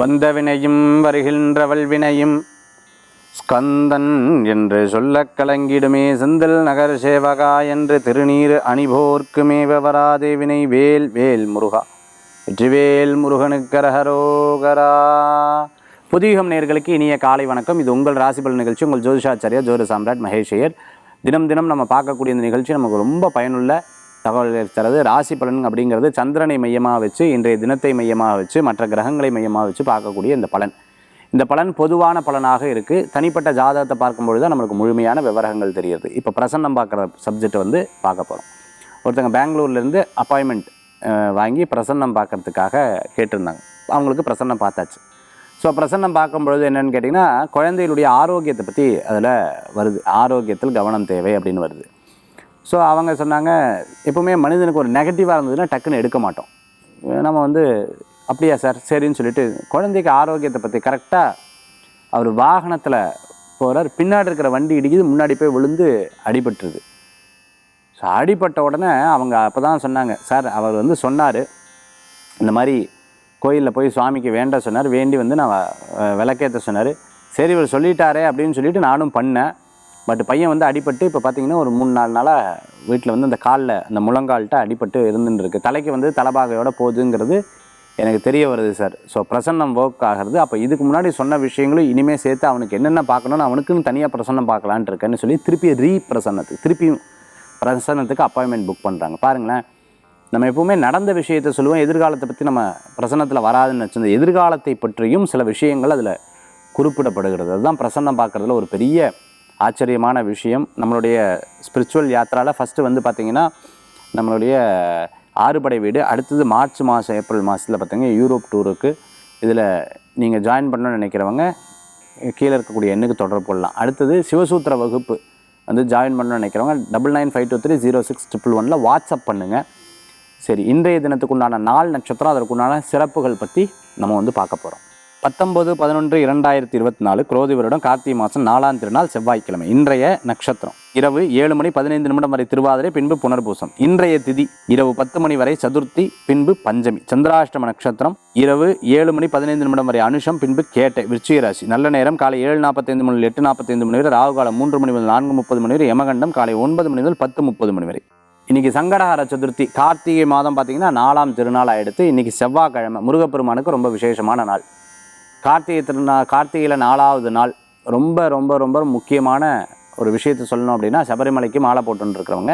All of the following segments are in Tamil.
வந்த வினையும் வருகின்ற வல்வினையும் ஸ்கந்தன் என்று சொல்லக் கலங்கிடுமே செந்தில் நகர் சேவகா என்று திருநீர் அணிபோர்க்கு மேவராதே வினை வேல் வேல் முருகா வெற்றிவேல் முருகனுக்கரஹரோகரா. புதியுகம் நேயர்களுக்கு இனிய காலை வணக்கம். இது உங்கள் ராசிபலன் நிகழ்ச்சி. உங்கள் ஜோதிஷாச்சாரியா ஜோதிட சாம்ராட் மகேஷ் ஐயர். தினம் தினம் நம்ம பார்க்கக்கூடிய இந்த நிகழ்ச்சி நமக்கு ரொம்ப பயனுள்ள தகவல்கள் தரது. ராசி பலன் அப்படிங்கிறது சந்திரனை மையமாக வச்சு, இன்றைய தினத்தை மையமாக வச்சு, மற்ற கிரகங்களை மையமாக வச்சு பார்க்கக்கூடிய இந்த பலன் பொதுவான பலனாக இருக்குது. தனிப்பட்ட ஜாதகத்தை பார்க்கும்பொழுது தான் நம்மளுக்கு முழுமையான விவரங்கள் தெரியுது. இப்போ பிரசன்னம் பார்க்குற சப்ஜெக்ட் பார்க்க போகிறோம். ஒருத்தங்க பெங்களூர்லேருந்து அப்பாயின்மெண்ட் வாங்கி பிரசன்னம் பார்க்குறதுக்காக கேட்டிருந்தாங்க. அவங்களுக்கு பிரசன்னம் பார்த்தாச்சு. ஸோ பிரசன்னம் பார்க்கும்பொழுது என்னென்னு கேட்டிங்கன்னா, குழந்தைகளுடைய ஆரோக்கியத்தை பற்றி அதில் வருது. ஆரோக்கியத்தில் கவனம் தேவை அப்படின்னு வருது. ஸோ அவங்க சொன்னாங்க, எப்போவுமே மனிதனுக்கு ஒரு நெகட்டிவாக இருந்ததுன்னா டக்குன்னு எடுக்க மாட்டோம். நம்ம அப்படியா சார் சரின்னு சொல்லிட்டு குழந்தைக்கு ஆரோக்கியத்தை பற்றி கரெக்டாக அவர் வாகனத்தில் போகிறார், பின்னாடி இருக்கிற வண்டி இடிக்குது, முன்னாடி போய் விழுந்து அடிபட்டுருது. ஸோ அடிபட்ட உடனே அவங்க அப்போ தான் சொன்னாங்க, சார் அவர் சொன்னார், இந்த மாதிரி கோயிலில் போய் சுவாமிக்கு வேண்ட சொன்னார், வேண்டி நான் விளக்கேற்ற சொன்னார். சரி இவர் சொல்லிட்டாரே அப்படின்னு சொல்லிட்டு நானும் பண்ணேன். பட் பையன் அடிபட்டு இப்போ பார்த்தீங்கன்னா ஒரு 3-4 நாளாக வீட்டில் அந்த காலில் அந்த முழங்கால்கிட்ட அடிபட்டு இருந்துன்னு இருக்குது. தலைக்கு தலைபாகையோடு போகுதுங்கிறது எனக்கு தெரிய வருது சார். ஸோ பிரசன்னம் ஒர்க் ஆகிறது. அப்போ இதுக்கு முன்னாடி சொன்ன விஷயங்களும் இனிமேல் சேர்த்து அவனுக்கு என்னென்ன பார்க்கணுன்னு அவனுக்குன்னு தனியாக பிரசன்னம் பார்க்கலான்ட்டு இருக்கேன்னு சொல்லி திருப்பியும் பிரசன்னத்துக்கு அப்பாயின்மெண்ட் புக் பண்ணுறாங்க. பாருங்களேன், நம்ம எப்போவுமே நடந்த விஷயத்தை சொல்லுவோம், எதிர்காலத்தை பற்றி நம்ம பிரசன்னத்தில் வராதுன்னு வச்சுருந்த எதிர்காலத்தை பற்றியும் சில விஷயங்கள் அதில் குறிப்பிடப்படுகிறது. அதுதான் பிரசன்னம் பார்க்குறதுல ஒரு பெரிய ஆச்சரியமான விஷயம். நம்மளுடைய ஸ்பிரிச்சுவல் யாத்திராவில் ஃபஸ்ட்டு பார்த்திங்கன்னா நம்மளுடைய 6 படை வீடு, அடுத்தது மார்ச் மாதம் ஏப்ரல் மாதத்தில் பார்த்திங்கன்னா யூரோப் டூருக்கு. இதில் நீங்கள் ஜாயின் பண்ணணும்னு நினைக்கிறவங்க கீழே இருக்கக்கூடிய எண்ணுக்கு தொடர்பு கொள்ளலாம். அடுத்தது சிவசூத்திர வகுப்பு ஜாயின் பண்ணணும்னு நினைக்கிறவங்க 99523061 வாட்ஸ்அப் பண்ணுங்கள். சரி, இன்றைய தினத்துக்குண்டான நாள் நட்சத்திரம், அதற்குண்டான சிறப்புகள் பற்றி நம்ம பார்க்க போகிறோம். 19/11/2024 குரோதி வருடம் கார்த்திகை மாதம் 4ஆம் திருநாள் செவ்வாய்க்கிழமை. இன்றைய நட்சத்திரம் இரவு 7:15 வரை திருவாதிரை, பின்பு புனர்பூசம். இன்றைய திதி இரவு 10 மணி வரை சதுர்த்தி, பின்பு பஞ்சமி. சந்திராஷ்டம நட்சத்திரம் இரவு 7:15 வரை அனுஷம், பின்பு கேட்டை, விருச்சிக ராசி. நல்ல நேரம் காலை 7:45 முதல் 8:45 மணி வரை, ராகு காலம் 3 மணி முதல் 4:30 மணி வரை, யமகண்டம் காலை 9 மணி முதல் 10:30 மணி வரை. இன்றைக்கி சங்கடஹர சதுர்த்தி, கார்த்திகை மாதம் பார்த்திங்கன்னா 4ஆம் திருநாள் ஆகிடுத்து. இன்றைக்கி செவ்வாய்க்கிழமை, முருகப்பெருமானுக்கு ரொம்ப விசேஷமான நாள். கார்த்திகையில் 4ஆவது நாள். ரொம்ப ரொம்ப ரொம்ப முக்கியமான ஒரு விஷயத்தை சொல்லணும் அப்படின்னா, சபரிமலைக்கு மாலை போட்டுருக்கிறவங்க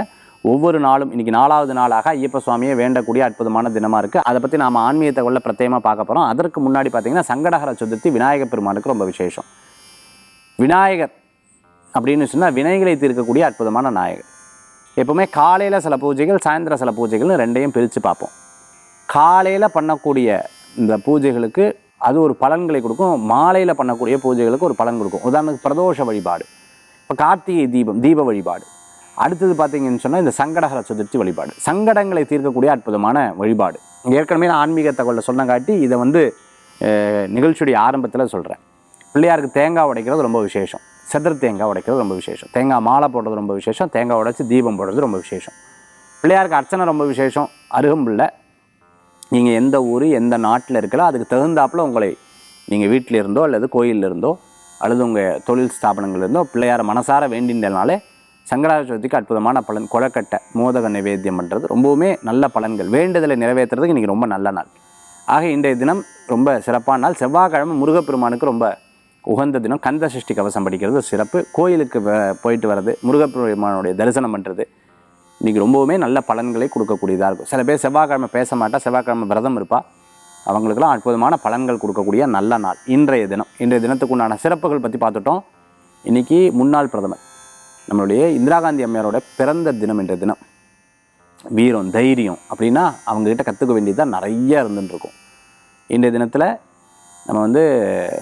ஒவ்வொரு நாளும் இன்றைக்கி 4ஆவது நாளாக ஐயப்ப சுவாமியை வேண்டக்கூடிய அற்புதமான தினமாக இருக்குது. அதை பற்றி நாம் ஆன்மீக தகவலில் பிரத்யேகமாக பார்க்க போகிறோம். அதற்கு முன்னாடி பார்த்திங்கன்னா சங்கடஹர சதுர்த்தி விநாயகர் பெருமானுக்கு ரொம்ப விசேஷம். விநாயகர் அப்படின்னு சொன்னால் வினைகளை தீர்க்கக்கூடிய அற்புதமான நாயகர். எப்போவுமே காலையில் சில பூஜைகள், சாயந்தரம் சில பூஜைகள்னு ரெண்டையும் பிரித்து பார்ப்போம். காலையில் பண்ணக்கூடிய இந்த பூஜைகளுக்கு அது ஒரு பலன்களை கொடுக்கும், மாலையில் பண்ணக்கூடிய பூஜைகளுக்கு ஒரு பலன் கொடுக்கும். உதாரணத்துக்கு பிரதோஷ வழிபாடு, இப்போ கார்த்திகை தீப வழிபாடு. அடுத்தது பார்த்திங்கன்னு சொன்னால் இந்த சங்கடஹர சதுர்த்தி வழிபாடு, சங்கடங்களை தீர்க்கக்கூடிய அற்புதமான வழிபாடு. ஏற்கனவே நான் ஆன்மீக தகவலை சொன்னங்காட்டி இதை நிகழ்ச்சியுடைய ஆரம்பத்தில் சொல்கிறேன். பிள்ளையாருக்கு தேங்காய் உடைக்கிறது ரொம்ப விசேஷம், செதர் தேங்காய் உடைக்கிறது ரொம்ப விசேஷம், தேங்காய் மாலை போடுறது ரொம்ப விசேஷம், தேங்காய் உடைச்சி தீபம் போடுறது ரொம்ப விசேஷம். பிள்ளையாருக்கு அர்ச்சனை ரொம்ப விசேஷம். அருகம்புல்லை, நீங்கள் எந்த ஊர் எந்த நாட்டில் இருக்கலாம் அதுக்கு தகுந்தாப்பில் உங்களை நீங்கள் வீட்டில் இருந்தோ அல்லது கோயிலில் இருந்தோ அல்லது உங்கள் தொழில் ஸ்தாபனங்கள் இருந்தோ பிள்ளையார மனசார வேண்டினாலே சங்கடஹர சதுர்த்திக்கு அற்புதமான பலன். கொலக்கட்டை மோதக நிவேத்தியம் பண்ணுறது ரொம்பவுமே நல்ல பலன்கள். வேண்டுதலை நிறைவேற்றுறதுக்கு இன்றைக்கி ரொம்ப நல்ல நாள். ஆக இன்றைய தினம் ரொம்ப சிறப்பான நாள். செவ்வாய்க்கிழமை முருகப்பெருமானுக்கு ரொம்ப உகந்த தினம். கந்த சஷ்டி கவசம் படிக்கிறது சிறப்பு. கோயிலுக்கு போயிட்டு வர்றது, முருகப்பெருமானுடைய தரிசனம் பண்ணுறது இன்றைக்கி ரொம்பவுமே நல்ல பலன்களை கொடுக்கக்கூடியதாக இருக்கும். சில பேர் செவ்வாய்க்கிழமை பேச மாட்டா, செவ்வாய்க்கிழமை விரதம் இருப்பா, அவங்களுக்கெல்லாம் அற்புதமான பலன்கள் கொடுக்கக்கூடிய நல்ல நாள் இன்றைய தினம். இன்றைய தினத்துக்குண்டான சிறப்புகள் பற்றி பார்த்துட்டோம். இன்றைக்கி முன்னாள் பிரதமர் நம்மளுடைய இந்திரா காந்தி அம்மையாரோட பிறந்த தினம். இன்றைய தினம் வீரம் தைரியம் அப்படின்னா அவங்கக்கிட்ட கற்றுக்க வேண்டியதாக நிறைய இருந்துட்டுருக்கும். இன்றைய தினத்தில் நம்ம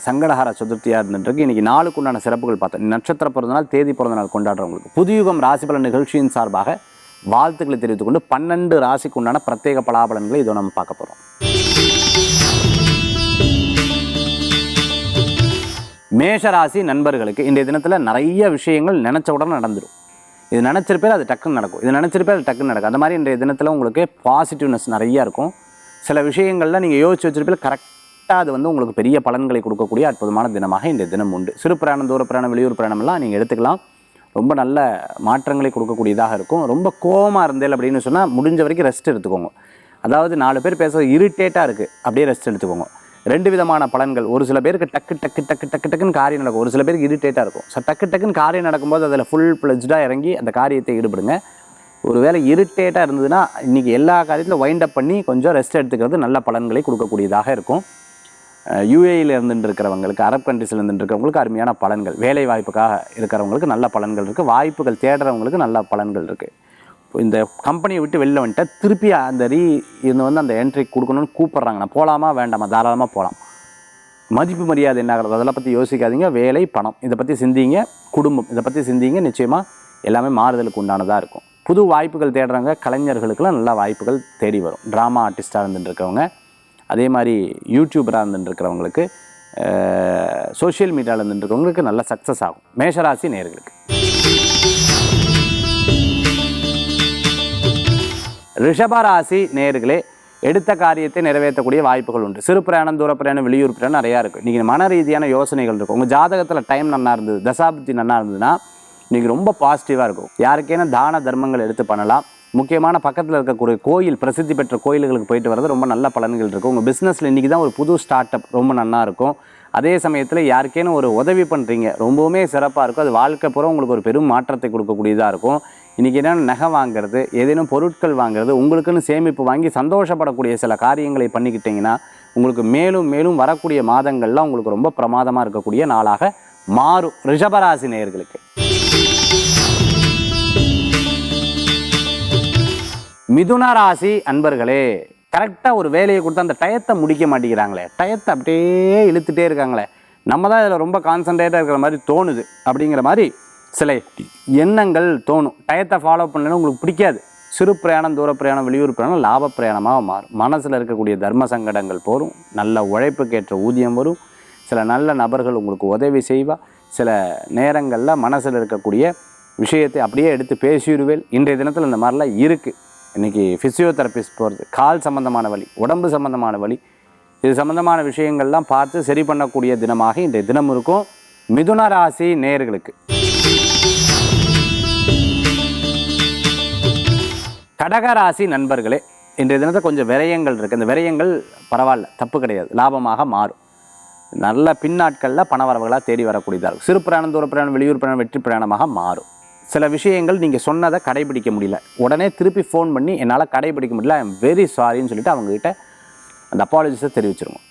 சங்கடஹர சதுர்த்தியாக இருந்துட்டுருக்கு. இன்றைக்கி நாளுக்குண்டான சிறப்புகள் பார்த்தோம். நட்சத்திர பிறந்தநாள், தேதி பிறந்தநாள் கொண்டாடுறவங்களுக்கு புதியுகம் ராசிபலன் நிகழ்ச்சியின் சார்பாக வாழ்த்துக்களை தெரிவித்துக் கொண்டு 12 ராசிக்கு உண்டான பிரத்யேக பலாபலன்களை இதோ நம்ம பார்க்க போகிறோம். மேஷராசி நண்பர்களுக்கு இன்றைய தினத்தில் நிறைய விஷயங்கள் நினச்ச உடனே நடந்துடும். இது நினச்சிருப்பேர் அது டக்குன்னு நடக்கும், இது நினச்சிருப்பேர் அது டக்குன்னு நடக்கும். அந்த மாதிரி இன்றைய தினத்தில் உங்களுக்கு பாசிட்டிவ்னஸ் நிறையா இருக்கும். சில விஷயங்கள்லாம் நீங்கள் யோசிச்சு வச்சிருப்பீங்க, கரெக்டாக கரெக்டாக அது வந்து உங்களுக்கு பெரிய பலன்களை கொடுக்கக்கூடிய அற்புதமான தினமாக இந்த தினம் உண்டு. சிறு பிரயாணம், தூர பிரயாணம், வெளியூர் பிரயாணம்லாம் நீங்கள் எடுத்துக்கலாம். ரொம்ப நல்ல மாற்றங்களை கொடுக்கக்கூடியதாக இருக்கும். ரொம்ப கோவமாக இருந்தேன் அப்படின்னு சொன்னால் முடிஞ்ச வரைக்கும் ரெஸ்ட் எடுத்துக்கோங்க. அதாவது 4 பேர் பேசுகிறது இரிட்டேட்டாக இருக்குது, அப்படியே ரெஸ்ட் எடுத்துக்கோங்க. 2 விதமான பலன்கள். ஒரு சில பேருக்கு டக்குன்னு காரியம் நடக்கும், ஒரு சில பேருக்கு இரிட்டேட்டாக இருக்கும். ஸோ டக்குன்னு காரியம் நடக்கும்போது அதில் ஃபுல் ஃப்ளெஜ்டாக இறங்கி அந்த காரியத்தை ஈடுபடுங்க. ஒரு வேளை இரிட்டேட்டாக இருந்ததுன்னா இன்றைக்கி எல்லா காரியத்திலும் வைண்ட் அப் பண்ணி கொஞ்சம் ரெஸ்ட் எடுத்துக்கிறது நல்ல பலன்களை கொடுக்கக்கூடியதாக இருக்கும். யூஏயில் இருந்துட்டு இருக்கிறவங்களுக்கு, அரப் கண்ட்ரிஸில் இருந்துட்டு இருக்கிறவங்களுக்கு அருமையான பலன்கள். வேலை வாய்ப்புக்காக இருக்கிறவங்களுக்கு நல்ல பலன்கள் இருக்குது. வாய்ப்புகள் தேடுறவங்களுக்கு நல்ல பலன்கள் இருக்குது. இந்த கம்பெனியை விட்டு வெளில வந்துட்டு திருப்பி அந்த அந்த என்ட்ரி கொடுக்கணும்னு கூப்பிட்றாங்க. நான் போகலாமா வேண்டாமா? தாராளமாக போகலாம். மதிப்பு மரியாதை என்ன ஆகிறது அதெல்லாம் பற்றி யோசிக்காதீங்க. வேலை, பணம் இதை பற்றி சிந்திங்க. குடும்பம் இதை பற்றி சிந்திங்க. நிச்சயமாக எல்லாமே மாறுதலுக்கு உண்டானதாக இருக்கும். புது வாய்ப்புகள் தேடுறவங்க கலைஞர்களுக்கெல்லாம் நல்ல வாய்ப்புகள் தேடி வரும். ட்ராமா ஆர்டிஸ்டாக இருந்துட்டு இருக்கவங்க, அதே மாதிரி யூடியூபராக இருந்துட்டு இருக்கிறவங்களுக்கு, சோஷியல் மீடியாவில் இருந்துட்டு இருக்கவங்களுக்கு நல்ல சக்ஸஸ் ஆகும். மேஷராசி நேயர்களுக்கு. ரிஷபராசி நேயர்களே, எடுத்த காரியத்தை நிறைவேற்றக்கூடிய வாய்ப்புகள் உண்டு. சிறு பிரயாணம், தூர பிரயாணம், வெளியூர் பிரயாணம் நிறையா இருக்குது. இன்றைக்கி மன ரீதியான யோசனைகள் இருக்கும். உங்கள் ஜாதகத்தில் டைம் நல்லா இருந்தது, தசாபுத்தி நல்லா இருந்ததுன்னா இன்றைக்கி ரொம்ப பாசிட்டிவாக இருக்கும். யாருக்கேனா தான தர்மங்கள் எடுத்து பண்ணலாம். முக்கியமான பக்கத்தில் இருக்கக்கூடிய கோயில், பிரசித்தி பெற்ற கோயில்களுக்கு போயிட்டு வர்றது ரொம்ப நல்ல பலன்கள் இருக்கும். உங்கள் பிஸ்னஸில் இன்றைக்கி தான் ஒரு புது ஸ்டார்ட் அப் ரொம்ப நல்லா இருக்கும். அதே சமயத்தில் யாருக்கேனும் ஒரு உதவி பண்ணுறீங்க, ரொம்பவுமே சிறப்பாக இருக்கும். அது வாழ்க்கை பூரா உங்களுக்கு ஒரு பெரும் மாற்றத்தை கொடுக்கக்கூடியதாக இருக்கும். இன்றைக்கி என்னென்ன நகை வாங்குறது, ஏதேனும் பொருட்கள் வாங்குறது, உங்களுக்குன்னு சேமிப்பு வாங்கி சந்தோஷப்படக்கூடிய சில காரியங்களை பண்ணிக்கிட்டிங்கன்னா உங்களுக்கு மேலும் மேலும் வரக்கூடிய மாதங்கள்லாம் உங்களுக்கு ரொம்ப பிரமாதமாக இருக்கக்கூடிய நாளாக மாறும். ரிஷபராசி நேயர்களுக்கு. மிதுன ராசி அன்பர்களே, கரெக்டாக ஒரு வேலையை கொடுத்து அந்த டயத்தை முடிக்க மாட்டேங்கிறாங்களே, டயத்தை அப்படியே இழுத்துட்டே இருக்காங்களே, நம்ம தான் இதில் ரொம்ப கான்சன்ட்ரேட்டாக இருக்கிற மாதிரி தோணுது அப்படிங்கிற மாதிரி சில எண்ணங்கள் தோணும். டயத்தை ஃபாலோ பண்ணலன்னு உங்களுக்கு பிடிக்காது. சிறு பிரயாணம், தூர பிரயாணம், வெளியூர் பிரயாணம் லாப பிரயாணமாக மாறும். மனசில் இருக்கக்கூடிய தர்ம சங்கடங்கள் போகும். நல்ல உழைப்புக்கேற்ற ஊதியம் வரும். சில நல்ல நபர்கள் உங்களுக்கு உதவி செய்வா. சில நேரங்களில் மனசில் இருக்கக்கூடிய விஷயத்தை அப்படியே எடுத்து பேசிடுவேன். இன்றைய தினத்தில் இந்த மாதிரிலாம் இருக்குது. இன்றைக்கி ஃபிசியோதெரபிஸ்ட் போகிறது, கால் சம்பந்தமான வலி, உடம்பு சம்பந்தமான வலி, இது சம்பந்தமான விஷயங்கள்லாம் பார்த்து சரி பண்ணக்கூடிய தினமாக இன்றைய தினம் இருக்கும். மிதுன ராசி நேயர்களுக்கு. கடகராசி நண்பர்களே, இன்றைய தினத்தை கொஞ்சம் விரயங்கள் இருக்குது. இந்த விரயங்கள் பரவாயில்ல, தப்பு கிடையாது, லாபமாக மாறும். நல்ல பின்னாட்களில் பணவரவுகளாக தேடி வரக்கூடியதாக இருக்கும். சிறு பிரயாணம், தூர பிரயாணம், வெளியூர் பிரயாணம் வெற்றி பிரயாணமாக மாறும். சில விஷயங்கள் நீங்கள் சொன்னதை கடைபிடிக்க முடியல, உடனே திருப்பி ஃபோன் பண்ணி என்னால் கடைபிடிக்க முடியல, ஐ எம் வெரி சாரின்னு சொல்லிவிட்டு அவங்ககிட்ட அந்த அப்பாலஜிஸை தெரிவிச்சிருவோம்.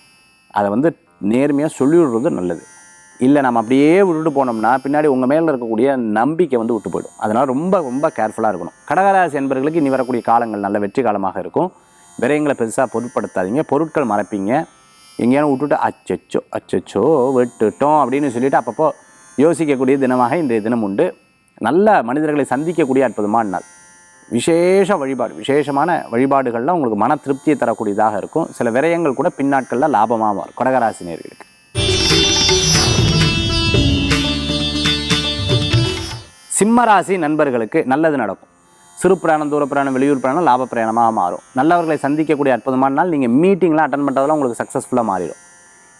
அதை வந்து நேர்மையாக சொல்லிவிடுறது நல்லது. இல்லை நம்ம அப்படியே விட்டுட்டு போனோம்னா பின்னாடி உங்கள் மேலே இருக்கக்கூடிய நம்பிக்கை வந்து விட்டு போயிடும். அதனால் ரொம்ப ரொம்ப கேர்ஃபுல்லாக இருக்கணும். கடகராசி என்பவர்களுக்கு இனி வரக்கூடிய காலங்கள் நல்ல வெற்றி காலமாக இருக்கும். விரயங்களை பெருசாக பொருட்படுத்தாதீங்க. பொருட்கள் மறைப்பீங்க. எங்கேயாலும் விட்டுட்டு அச்சச்சோ விட்டுட்டோம் அப்படின்னு சொல்லிவிட்டு அப்பப்போ யோசிக்கக்கூடிய தினமாக இன்றைய தினம் உண்டு. நல்ல மனிதர்களை சந்திக்கக்கூடிய அற்புதமான நாள். விசேஷ வழிபாடு, விசேஷமான வழிபாடுகள்லாம் உங்களுக்கு மன திருப்தியை தரக்கூடியதாக இருக்கும். சில விரயங்கள் கூட பின்னாட்களில் லாபமாக மாறும். கடகராசி நேயர்களுக்கு. சிம்மராசி நண்பர்களுக்கு நல்லது நடக்கும். சிறு பிரயாணம், தூர பிரயாணம், வெளியூர் பிரயாணம் லாப பிரயாணமாக மாறும். நல்லவர்களை சந்திக்கக்கூடிய அற்புதமான நாள். நீங்கள் மீட்டிங்லாம் அட்டன் பண்ணுறதெல்லாம் உங்களுக்கு சக்ஸஸ்ஃபுல்லாக மாறிடும்.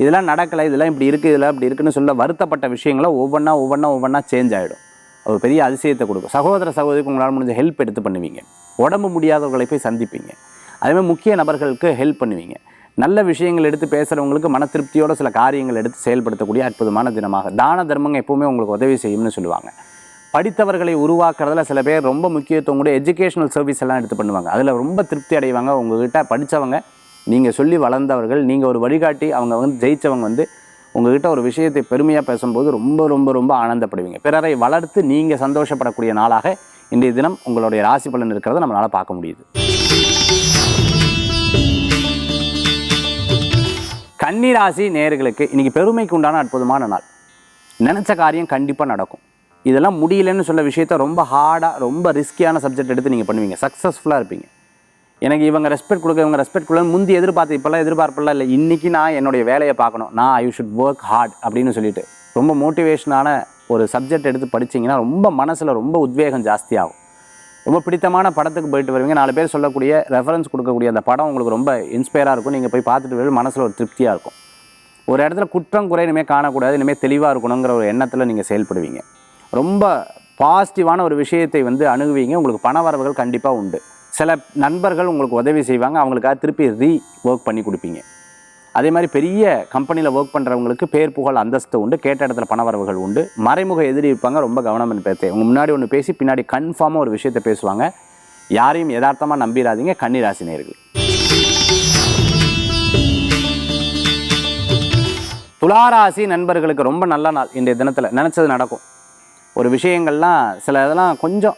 இதெல்லாம் நடக்கலை, இதெல்லாம் இப்படி இருக்குது, இதெல்லாம் இப்படி இருக்குன்னு சொல்ல வருத்தப்பட்ட விஷயங்களை ஒவ்வொன்றா சேஞ்ச் ஆகிடும். ஒரு பெரிய அதிசயத்தை கொடுக்கும். சகோதர சகோதரிக்கு உங்களால் முடிஞ்ச ஹெல்ப் எடுத்து பண்ணுவீங்க. உடம்பு முடியாதவர்களை போய் சந்திப்பீங்க. அதேமாதிரி முக்கிய நபர்களுக்கு ஹெல்ப் பண்ணுவீங்க. நல்ல விஷயங்கள் எடுத்து பேசுகிறவங்களுக்கு மன திருப்தியோடு சில காரியங்கள் எடுத்து செயல்படுத்தக்கூடிய அற்புதமான தினமாக. தான தர்மங்க எப்போவுமே உங்களுக்கு உதவி செய்யும்னு சொல்லுவாங்க. படித்தவர்களை உருவாக்குறதுல சில பேர் ரொம்ப முக்கியத்துவம் கூட எஜுகேஷனல் சர்வீஸ் எல்லாம் எடுத்து பண்ணுவாங்க. அதில் ரொம்ப திருப்தி அடைவாங்க. உங்கள்கிட்ட படித்தவங்க, நீங்கள் சொல்லி வளர்ந்தவர்கள், நீங்கள் ஒரு வழிகாட்டி, அவங்க வந்து ஜெயித்தவங்க வந்து உங்கள்கிட்ட ஒரு விஷயத்தை பெருமையாக பேசும்போது ரொம்ப ரொம்ப ரொம்ப ஆனந்தப்படுவீங்க. பிறரை வளர்த்து நீங்கள் சந்தோஷப்படக்கூடிய நாளாக இன்றைய தினம் உங்களுடைய ராசி பலன் இருக்கிறத நம்மளால் பார்க்க முடியுது. கன்னி ராசி நேயர்களுக்கு இன்றைக்கி பெருமைக்கு உண்டான அற்புதமான நாள். நினச்ச காரியம் கண்டிப்பாக நடக்கும். இதெல்லாம் முடியலன்னு சொல்ல விஷயத்த ரொம்ப ஹார்டாக, ரொம்ப ரிஸ்கியான சப்ஜெக்ட் எடுத்து நீங்கள் பண்ணுவீங்க. சக்ஸஸ்ஃபுல்லாக இருப்பீங்க. எனக்கு இவங்க ரெஸ்பெக்ட் கொடுக்க, இவங்க ரெஸ்பெக்ட் கொடுக்க முந்தி எதிர்பார்த்து இப்போல்லாம் எதிர்பார்ப்பெல்லாம் இல்லை. இன்றைக்கி நான் என்னுடைய வேலையை பார்க்கணும், நான் ஐ ஷுட் ஒர்க் ஹார்ட் அப்படின்னு சொல்லிட்டு ரொம்ப மோட்டிவேஷனான ஒரு சப்ஜெக்ட் எடுத்து படிச்சிங்கன்னா ரொம்ப மனசில் ரொம்ப உத்வேகம் ஜாஸ்தியாகும். ரொம்ப பிடித்தமான படத்துக்கு போயிட்டு வருவீங்க. 4 பேர் சொல்லக்கூடிய ரெஃபரன்ஸ் கொடுக்கக்கூடிய அந்த படம் உங்களுக்கு ரொம்ப இன்ஸ்பயராக இருக்கும். நீங்கள் போய் பார்த்துட்டு மனசில் ஒரு திருப்தியாக இருக்கும். ஒரு இடத்துல குற்றம் குறை இனிமேல் காணக்கூடாது, இனிமேல் தெளிவாக இருக்கணுங்கிற ஒரு எண்ணத்தில் நீங்கள் செயல்படுவீங்க. ரொம்ப பாசிட்டிவான ஒரு விஷயத்தை வந்து அணுகுவீங்க. உங்களுக்கு பண வரவுகள் கண்டிப்பாக உண்டு. சில நண்பர்கள் உங்களுக்கு உதவி செய்வாங்க, அவங்களுக்காக திருப்பி ஒர்க் பண்ணி கொடுப்பீங்க. அதே மாதிரி பெரிய கம்பெனியில் ஒர்க் பண்ணுறவங்களுக்கு பேர் புகழ் அந்தஸ்து உண்டு, கேட்ட இடத்துல பண வரவுகள் உண்டு. மறைமுக எதிரி இருப்பாங்க, ரொம்ப கவனம் பேச. உங்கள் முன்னாடி ஒன்று பேசி பின்னாடி கன்ஃபார்மாக ஒரு விஷயத்தை பேசுவாங்க. யாரையும் யதார்த்தமாக நம்பிடாதீங்க. கன்னி ராசி நேயர்களே. துளாராசி நண்பர்களுக்கு ரொம்ப நல்ல நாள். இன்றைய தினத்தில் நினச்சது நடக்கும். ஒரு விஷயங்கள்லாம் சில இதெல்லாம் கொஞ்சம்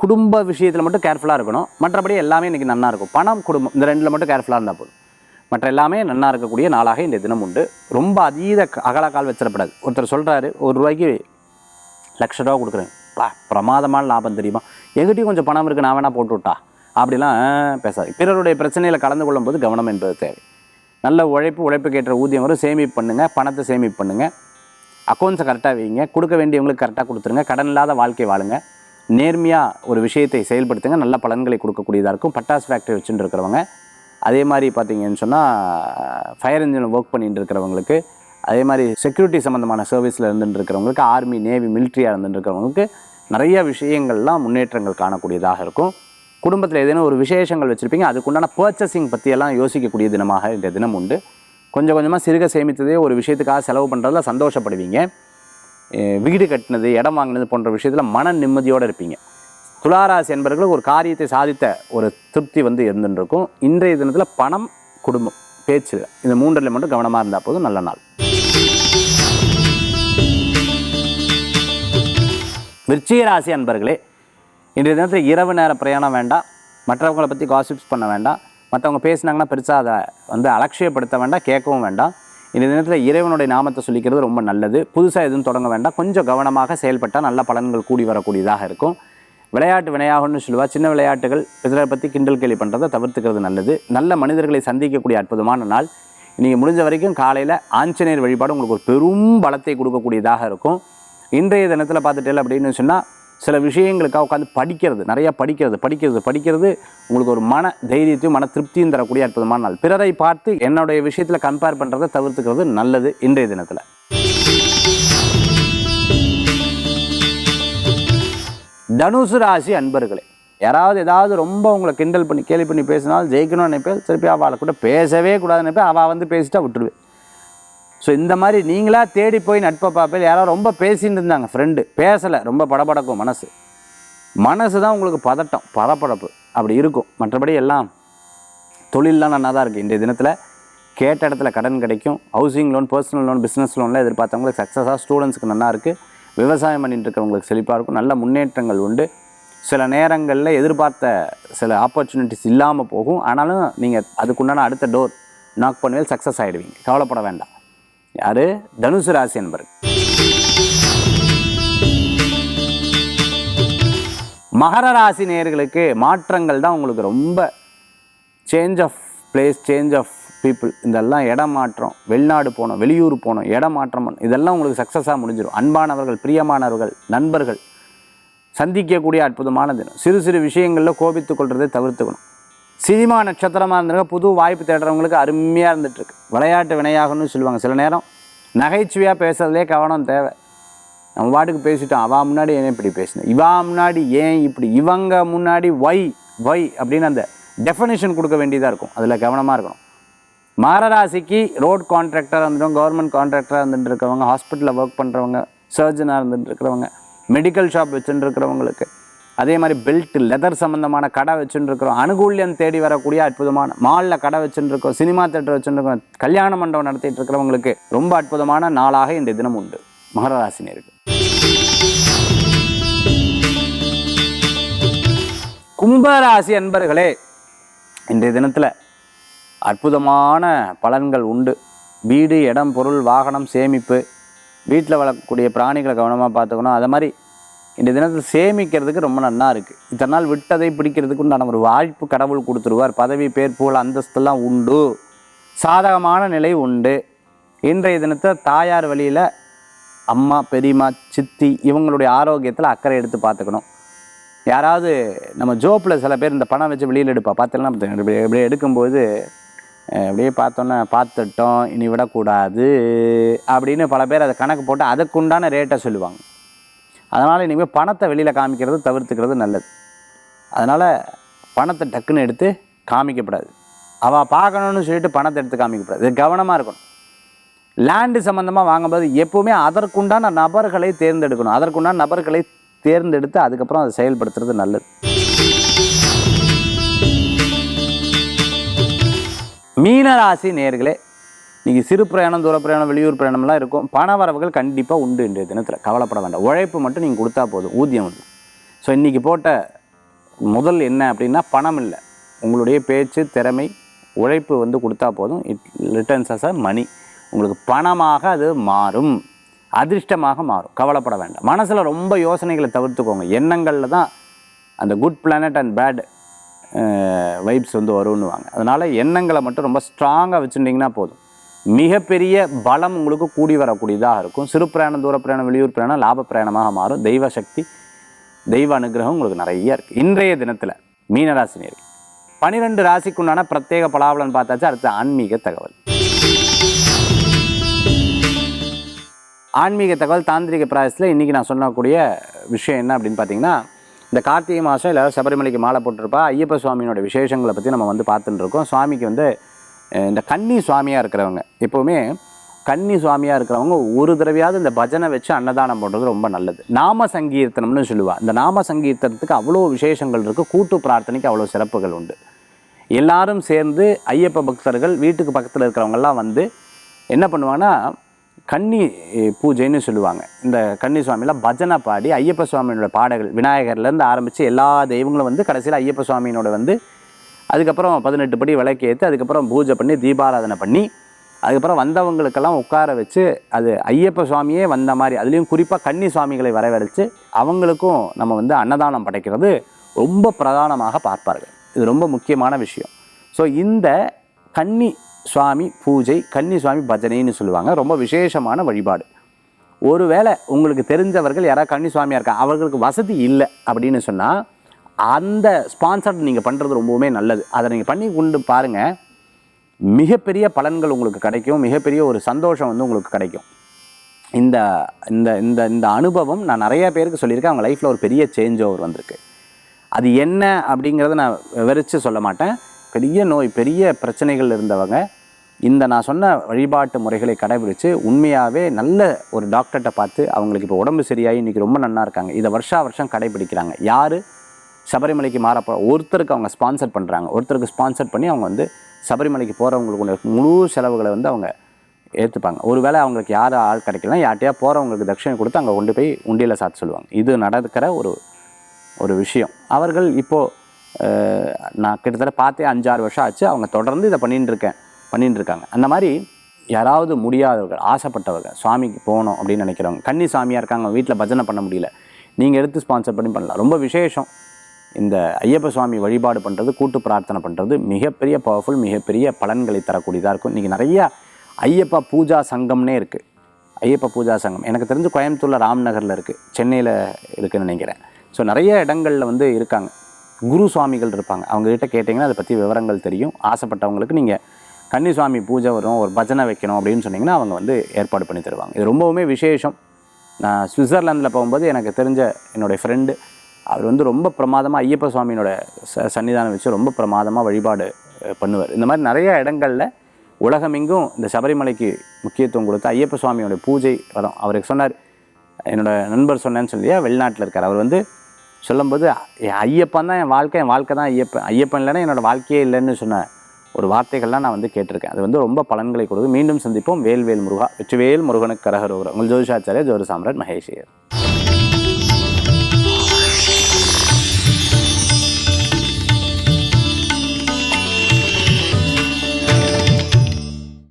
குடும்ப விஷயத்தில் மட்டும் கேர்ஃபுல்லாக இருக்கணும். மற்றபடி எல்லாமே இன்றைக்கி நல்லா இருக்கும். பணம், குடும்பம் இந்த ரெண்டில் மட்டும் கேர்ஃபுல்லாக இருந்தால் போதும். மற்ற எல்லாமே நல்லா இருக்கக்கூடிய நாளாக இந்த தினம் உண்டு. ரொம்ப அதீத அகலக்கால் வச்சிடப்படாது. ஒருத்தர் சொல்கிறாரு, ₹1 1,00,000 கொடுக்குறேன், பிரமாதமான லாபம் தெரியுமா, எங்கிட்டையும் கொஞ்சம் பணம் இருக்குது, நான் வேணால் போட்டு விட்டா, அப்படிலாம் பேசாது. பிறருடைய பிரச்சனையில் கலந்து கொள்ளும்போது கவனம் என்பது தேவை. நல்ல உழைப்புக்கேற்ற ஊதியம் வரும். சேமிப்பு பண்ணுங்கள், பணத்தை சேமிப்பு பண்ணுங்கள், அக்கௌண்ட்ஸை கரெக்டாக வைங்க, கொடுக்க வேண்டியவங்களுக்கு கரெக்டாக கொடுத்துருங்க, கடன் இல்லாத வாழ்க்கை வாழுங்க, நேர்மையாக ஒரு விஷயத்தை செயல்படுத்துங்க, நல்ல பலன்களை கொடுக்கக்கூடியதாக இருக்கும். பட்டாசு ஃபேக்ட்ரி வச்சுட்டு இருக்கிறவங்க, அதே மாதிரி பார்த்தீங்கன்னு சொன்னால் ஃபயர் இன்ஜின் ஒர்க் பண்ணிட்டு இருக்கிறவங்களுக்கு, அதே மாதிரி செக்யூரிட்டி சம்மந்தமான சர்வீஸில் இருந்துட்டு இருக்கிறவங்களுக்கு, ஆர்மி நேவி மிலிட்ரியாக இருந்துட்டு இருக்கிறவங்களுக்கு நிறைய விஷயங்கள்லாம் முன்னேற்றங்கள் காணக்கூடியதாக இருக்கும். குடும்பத்தில் ஏதேனும் ஒரு விசேஷங்கள் வச்சுருப்பீங்க, அதுக்குண்டான பர்ச்சேசிங் பற்றியெல்லாம் யோசிக்கக்கூடிய தினமாக இந்த தினம் உண்டு. கொஞ்சம் கொஞ்சமாக சிறுக சேமித்ததே ஒரு விஷயத்துக்காக செலவு பண்ணுறதுல சந்தோஷப்படுவீங்க. வீடு கட்டினது, இடம் வாங்கினது போன்ற விஷயத்தில் மன நிம்மதியோடு இருப்பீங்க. துளாராசி என்பவர்கள் ஒரு காரியத்தை சாதித்த ஒரு திருப்தி வந்து இருந்துருக்கும். இன்றைய தினத்தில் பணம், குடும்பம், பேச்சு இந்த மூன்றில் மட்டும் கவனமாக இருந்தால் போதும். நல்ல நாள். விருச்சிக ராசி அன்பர்களே, இன்றைய தினத்தில் இரவு நேர பிரயாணம் வேண்டாம். மற்றவங்களை பற்றி காசிப்ஸ் பண்ண வேண்டாம். மற்றவங்க பேசினாங்கன்னா பெருசாக அதை வந்து அலட்சியப்படுத்த வேண்டாம், கேட்கவும் வேண்டாம். இந்த தினத்தில் இறைவனுடைய நாமத்தை சொல்லிக்கிறது ரொம்ப நல்லது. புதுசாக எதுவும் தொடங்க வேண்டாம். கொஞ்சம் கவனமாக செயல்பட்டால் நல்ல பலன்கள் கூடி வரக்கூடியதாக இருக்கும். விளையாட்டு வினையாகும்னு சொல்லுவாள். சின்ன விளையாட்டுகள் பிறரை பற்றி கிண்டல் கேலி பண்ணுறதை தவிர்த்துக்கிறது நல்லது. நல்ல மனிதர்களை சந்திக்கக்கூடிய அற்புதமான நாள். நீங்கள் முடிஞ்ச வரைக்கும் காலையில் ஆஞ்சநேயர் வழிபாடு உங்களுக்கு ஒரு பெரும் பலத்தை கொடுக்கக்கூடியதாக இருக்கும். இன்றைய தினத்தில் பார்த்துட்டேன் அப்படின்னு சொன்னால், சில விஷயங்களுக்காக உட்காந்து படிக்கிறது, நிறையா படிக்கிறது உங்களுக்கு ஒரு மன தைரியத்தையும் மன திருப்தியும் தரக்கூடிய அற்புதமான நாள். பிறரை பார்த்து என்னுடைய விஷயத்தில் கம்பேர் பண்ணுறதை தவிர்த்துக்கிறது நல்லது இன்றைய தினத்தில். தனுசு ராசி அன்பர்களே, யாராவது ஏதாவது ரொம்ப உங்களை கிண்டல் பண்ணி கேலி பண்ணி பேசினாலும் ஜெயிக்கணும்னு நினைப்பேன். திருப்பி அவளை கூட பேசவே கூடாதுன்னு நினைப்பேன். அவள் வந்து பேசிட்டா விட்டுடுவேன். ஸோ இந்த மாதிரி நீங்களாக தேடி போய் நட்பை பார்ப்பேன். யாராவது ரொம்ப பேசின்னு இருந்தாங்க, ஃப்ரெண்டு பேசலை, ரொம்ப படபடக்கும் மனசு தான் உங்களுக்கு பதட்டம், படப்படப்பு அப்படி இருக்கும். மற்றபடி எல்லாம் தொழிலெலாம் நல்லா தான் இருக்குது. இன்றைய தினத்தில் கேட்ட இடத்துல கடன் கிடைக்கும். Housing loan, personal loan, business லோனில் எதிர்பார்த்தவங்களுக்கு சக்ஸஸாக, ஸ்டூடெண்ட்ஸுக்கு நல்லா இருக்குது. விவசாயம் பண்ணிட்டு இருக்கிறவங்களுக்கு செழிப்பாக இருக்கும். நல்ல முன்னேற்றங்கள் உண்டு. சில நேரங்களில் எதிர்பார்த்த சில ஆப்பர்ச்சுனிட்டிஸ் இல்லாமல் போகும். ஆனாலும் நீங்கள் அதுக்குண்டான அடுத்த டோர் நாக் பண்ணுவேல், சக்ஸஸ் ஆகிடுவீங்க. கவலைப்பட வேண்டாம். யார்? தனுசு ராசி என்பர். மகர ராசி நேயர்களுக்கு மாற்றங்கள் தான் உங்களுக்கு ரொம்ப. Change of place, change of people, இதெல்லாம் இடம் மாற்றம், வெளிநாடு போகணும், வெளியூர் போகணும், இடம் மாற்றம் பண்ணணும், இதெல்லாம் உங்களுக்கு சக்ஸஸாக முடிஞ்சிடும். அன்பானவர்கள், பிரியமானவர்கள், நண்பர்கள் சந்திக்கக்கூடிய அற்புதமான தினம். சிறு சிறு விஷயங்களில் கோபித்து கொள்வதை தவிர்த்துக்கணும். சினிமா நட்சத்திரமாக இருந்திருக்க புது வாய்ப்பு தேடுறவங்களுக்கு அருமையாக இருந்துகிட்ருக்கு. விளையாட்டு வினையாகணும்னு சொல்லுவாங்க. சில நேரம் நகைச்சுவையாக பேசுகிறதுலே கவனம் தேவை. நம்ம பாட்டுக்கு பேசிட்டோம், அவா முன்னாடி ஏன் இப்படி பேசினேன், இவா முன்னாடி ஏன் இப்படி, இவங்க முன்னாடி ஒய் அப்படின்னு அந்த டெஃபனிஷன் கொடுக்க வேண்டியதாக இருக்கும். அதில் கவனமாக இருக்கணும். மகராசிக்கு ரோட் கான்ட்ராக்டராக இருந்துட்டோம், கவர்மெண்ட் கான்ட்ராக்டராக இருந்துட்டு இருக்கிறவங்க, ஹாஸ்பிட்டலில் ஒர்க் பண்ணுறவங்க, சர்ஜனாக இருந்துட்டு இருக்கிறவங்க, மெடிக்கல் ஷாப் வச்சுட்டு இருக்கிறவங்களுக்கு, அதே மாதிரி பெல்ட் லெதர் சம்மந்தமான கடை வச்சுட்டு இருக்கிறோம், அனுகூல்யம் தேடி வரக்கூடிய அற்புதமான மாலில் கடை வச்சுட்டு இருக்கோம், சினிமா தேட்டர் வச்சுட்டு இருக்கோம், கல்யாண மண்டபம் நடத்திட்டு இருக்கிறவங்களுக்கு ரொம்ப அற்புதமான நாளாக இந்த தினம் உண்டு. மகராசினியருக்கு. கும்பராசி அன்பர்களே, இன்றைய தினத்தில் அற்புதமான பலன்கள் உண்டு. வீடு, இடம், பொருள், வாகனம், சேமிப்பு, வீட்டில் வளர்க்கக்கூடிய பிராணிகளை கவனமாக பார்த்துக்கணும். அதை மாதிரி இந்த தினத்தில் சேமிக்கிறதுக்கு ரொம்ப நல்லா இருக்குது. இத்தனை நாள் விட்டதை பிடிக்கிறதுக்கு உண்டான ஒரு வாய்ப்பு கடவுள் கொடுத்துருவார். பதவி, பேர், புகழ், அந்தஸ்தெல்லாம் உண்டு. சாதகமான நிலை உண்டு. இன்றைய தினத்தை தாயார் வழியில் அம்மா, பெரியம்மா, சித்தி இவங்களுடைய ஆரோக்கியத்தில் அக்கறை எடுத்து பார்த்துக்கணும். யாராவது நம்ம ஜோப்பில் சில பேர் இந்த பணம் வச்சு வெளியில் எடுப்பா பார்த்தீங்கன்னா, இப்படி எடுக்கும்போது அப்படியே பார்த்தோன்னே பார்த்துட்டோம் இனி விடக்கூடாது அப்படின்னு பல பேர் அதை கணக்கு போட்டு அதுக்குண்டான ரேட்டை சொல்லுவாங்க. அதனால் இனிமேல் பணத்தை வெளியில் காமிக்கிறது தவிர்த்துக்கிறது நல்லது. அதனால் பணத்தை டக்குன்னு எடுத்து காமிக்கப்படாது. அவள் பார்க்கணுன்னு சொல்லிட்டு பணத்தை எடுத்து காமிக்கப்படாது. இது கவனமாக இருக்கணும். லேண்டு சம்மந்தமாக வாங்கும்போது எப்போவுமே அதற்குண்டான நபர்களை தேர்ந்தெடுக்கணும். அதற்குண்டான நபர்களை தேர்ந்தெடுத்து அதுக்கப்புறம் அதை செயல்படுத்துறது நல்லது. மீனராசி நேயர்களே, இன்றைக்கி சிறு பிரயாணம், தூர பிரயாணம், வெளியூர் பிரயாணம்லாம் இருக்கும். பண வரவுகள் கண்டிப்பாக உண்டு. இன்றைய தினத்தில் கவலைப்பட வேண்டாம். உழைப்பு மட்டும் நீங்கள் கொடுத்தா போதும், ஊதியம் உண்டு. ஸோ இன்றைக்கி போட்ட முதல் என்ன அப்படின்னா பணம் இல்லை, உங்களுடைய பேச்சு, திறமை, உழைப்பு வந்து கொடுத்தா போதும். இட் ரிட்டர்ன்ஸ் அஸ் அ மணி. உங்களுக்கு பணமாக அது மாறும், அதிர்ஷ்டமாக மாறும். கவலைப்பட வேண்டாம். மனசில் ரொம்ப யோசனைகளை தவிர்த்துக்கோங்க. எண்ணங்களில் தான் அந்த good planet and bad vibes வந்து வரும்னுவாங்க. அதனால் எண்ணங்களை மட்டும் ரொம்ப ஸ்ட்ராங்காக வச்சுட்டிங்கன்னா போதும். மிகப்பெரிய பலம் உங்களுக்கு கூடி வரக்கூடியதாக இருக்கும். சிறு பிரயாணம், தூர பிரயாணம், வெளியூர் பிரயாணம் லாப பிரயாணமாக மாறும். தெய்வ சக்தி, தெய்வ அனுகிரகம் உங்களுக்கு நிறைய இருக்குது. இன்றைய தினத்தில் மீனராசி நேயர்கள் 12 ராசிக்குண்டான பிரத்யேக பலாபலன் பார்த்தாச்சு. அடுத்து ஆன்மீக தகவல். ஆன்மீக தகவல் தாந்திரிக பிராயசத்தில் இன்றைக்கி நான் சொல்லக்கூடிய விஷயம் என்ன அப்படின்னு பார்த்தீங்கன்னா, இந்த கார்த்திகை மாதம் எல்லோரும் சபரிமலைக்கு மாலை போட்டிருப்பா. ஐயப்ப சுவாமியோட விசேஷங்களை பற்றி நம்ம வந்து பார்த்துட்டு இருக்கோம். சுவாமிக்கு வந்து இந்த கன்னி சுவாமியாக இருக்கிறவங்க, எப்போவுமே கன்னி சுவாமியாக இருக்கிறவங்க ஒரு தடவையாவது இந்த பஜனை வச்சு அன்னதானம் போடுறது ரொம்ப நல்லது. நாம சங்கீர்த்தனம்னு சொல்லுவாள். இந்த நாம சங்கீர்த்தனத்துக்கு அவ்வளோ விசேஷங்கள் இருக்குது. கூட்டு பிரார்த்தனைக்கு அவ்வளோ சிறப்புகள் உண்டு. எல்லாரும் சேர்ந்து ஐயப்ப பக்தர்கள் வீட்டுக்கு பக்கத்தில் இருக்கிறவங்கெல்லாம் வந்து என்ன பண்ணுவாங்கன்னா, கன்னி பூஜைன்னு சொல்லுவாங்க. இந்த கன்னி சுவாமியில் பஜனை பாடி ஐயப்ப சுவாமியோட பாடல்கள், விநாயகர்லேருந்து ஆரம்பித்து எல்லா தெய்வங்களும் வந்து கடைசியில் ஐயப்ப சுவாமியினோட வந்து அதுக்கப்புறம் 18 படி விளக்கேற்றி அதுக்கப்புறம் பூஜை பண்ணி தீபாராதனை பண்ணி அதுக்கப்புறம் வந்தவங்களுக்கெல்லாம் உட்கார வச்சு அது ஐயப்ப சுவாமியே வந்த மாதிரி, அதுலேயும் குறிப்பாக கன்னி சுவாமிகளை வரவழைச்சு அவங்களுக்கும் நம்ம வந்து அன்னதானம் படைக்கிறது ரொம்ப பிரதானமாக பார்ப்பார்கள். இது ரொம்ப முக்கியமான விஷயம். ஸோ இந்த கன்னி சுவாமி பூஜை, கன்னி சுவாமி பஜனைன்னு சொல்லுவாங்க. ரொம்ப விசேஷமான வழிபாடு. ஒருவேளை உங்களுக்கு தெரிஞ்சவர்கள் யாராவது கன்னி சுவாமியாக இருக்காங்க, அவர்களுக்கு வசதி இல்லை அப்படின்னு சொன்னால் அந்த ஸ்பான்சர்ட் நீங்கள் பண்ணுறது ரொம்பவுமே நல்லது. அதை நீங்கள் பண்ணி கொண்டு பாருங்கள். மிகப்பெரிய பலன்கள் உங்களுக்கு கிடைக்கும். மிகப்பெரிய ஒரு சந்தோஷம் வந்து உங்களுக்கு கிடைக்கும். இந்த இந்த இந்த இந்த அனுபவம் நான் நிறைய பேருக்கு சொல்லியிருக்கேன். அவங்க லைஃப்பில் ஒரு பெரிய சேஞ்ச் ஓவர் வந்திருக்கு. அது என்ன அப்படிங்கிறத நான் விவரித்து சொல்ல மாட்டேன். பெரிய நோய், பெரிய பிரச்சனைகள் இருந்தவங்க இந்த நான் சொன்ன வழிபாட்டு முறைகளை கடைபிடித்து உண்மையாகவே நல்ல ஒரு டாக்டர்கிட்ட பார்த்து அவங்களுக்கு இப்போ உடம்பு சரியாகி இன்றைக்கி ரொம்ப நல்லா இருக்காங்க. இதை வருஷம் கடைபிடிக்கிறாங்க. யார் சபரிமலைக்கு மாறப்போ ஒருத்தருக்கு அவங்க ஸ்பான்சர் பண்ணுறாங்க. ஒருத்தருக்கு ஸ்பான்சர் பண்ணி அவங்க வந்து சபரிமலைக்கு போகிறவங்களுக்கு முழு செலவுகளை வந்து அவங்க ஏற்றுப்பாங்க. ஒருவேளை அவங்களுக்கு யார் ஆள் கிடைக்கலாம், யார்ட்டையா போகிறவங்களுக்கு தட்சிணை கொடுத்து அங்கே கொண்டு போய் உண்டியில் சாத்த சொல்லுவாங்க. இது நடக்கிற ஒரு விஷயம். அவர்கள் இப்போது நான் கிட்டத்தட்ட பார்த்தே 5-6 வருஷம் ஆச்சு. அவங்க தொடர்ந்து இதை பண்ணிட்டு இருக்காங்க. அந்த மாதிரி யாராவது முடியாதவர்கள், ஆசைப்பட்டவர்கள், சுவாமிக்கு போகணும் அப்படின்னு நினைக்கிறவங்க, கன்னி சாமியாக இருக்காங்க, வீட்டில் பஜனை பண்ண முடியல, நீங்கள் எடுத்து ஸ்பான்சர் பண்ணி பண்ணலாம். ரொம்ப விசேஷம். இந்த ஐயப்ப சுவாமி வழிபாடு பண்ணுறது, கூட்டு பிரார்த்தனை பண்ணுறது மிகப்பெரிய பவர்ஃபுல், மிகப்பெரிய பலன்களை தரக்கூடியதாக இருக்கும். இன்றைக்கி நிறையா ஐயப்ப பூஜா சங்கம்னே இருக்குது. ஐயப்ப பூஜா சங்கம் எனக்கு தெரிஞ்சு கோயம்புத்தூரில் ராம்நகரில் இருக்குது, சென்னையில் இருக்குதுன்னு நினைக்கிறேன். ஸோ நிறைய இடங்களில் வந்து இருக்காங்க. குரு சுவாமிகள் இருப்பாங்க. அவங்ககிட்ட கேட்டிங்கன்னா அதை பற்றி விவரங்கள் தெரியும். ஆசைப்பட்டவங்களுக்கு நீங்கள் கன்னி சுவாமி பூஜை வரும், ஒரு பஜனை வைக்கணும் அப்படின்னு சொன்னிங்கன்னா அவங்க வந்து ஏற்பாடு பண்ணி தருவாங்க. இது ரொம்பவுமே விசேஷம். நான் சுவிட்சர்லாந்தில் போகும்போது எனக்கு தெரிஞ்ச என்னுடைய ஃப்ரெண்டு, அவர் வந்து ரொம்ப பிரமாதமாக ஐயப்ப சுவாமியினோட சன்னிதானம் வச்சு ரொம்ப பிரமாதமாக வழிபாடு பண்ணுவார். இந்த மாதிரி நிறைய இடங்களில் உலகமெங்கும் இந்த சபரிமலைக்கு முக்கியத்துவம் கொடுத்து ஐயப்ப சுவாமியோட பூஜை வரும். அவருக்கு சொன்னார், என்னோடய நண்பர் சொன்னேன்னு சொல்லியா, வெளிநாட்டில் இருக்கார். அவர் வந்து சொல்லும்போது ஐயப்பன் தான் என் வாழ்க்கை தான் ஐயப்பன் இல்லைன்னா என்னோடய வாழ்க்கையே இல்லைன்னு சொன்ன ஒரு வார்த்தைகள்லாம் நான் வந்து கேட்டிருக்கேன். அது வந்து ரொம்ப பலன்களை கொடுக்கும். மீண்டும் சந்திப்போம். வேல்வேல் முருகா, வெற்றிவேல் முருகனுக்கு கரகரோகரா. உங்கள் ஜோதிஷாச்சாரியா ஜோதி சாம்ராட் மகேஷ்.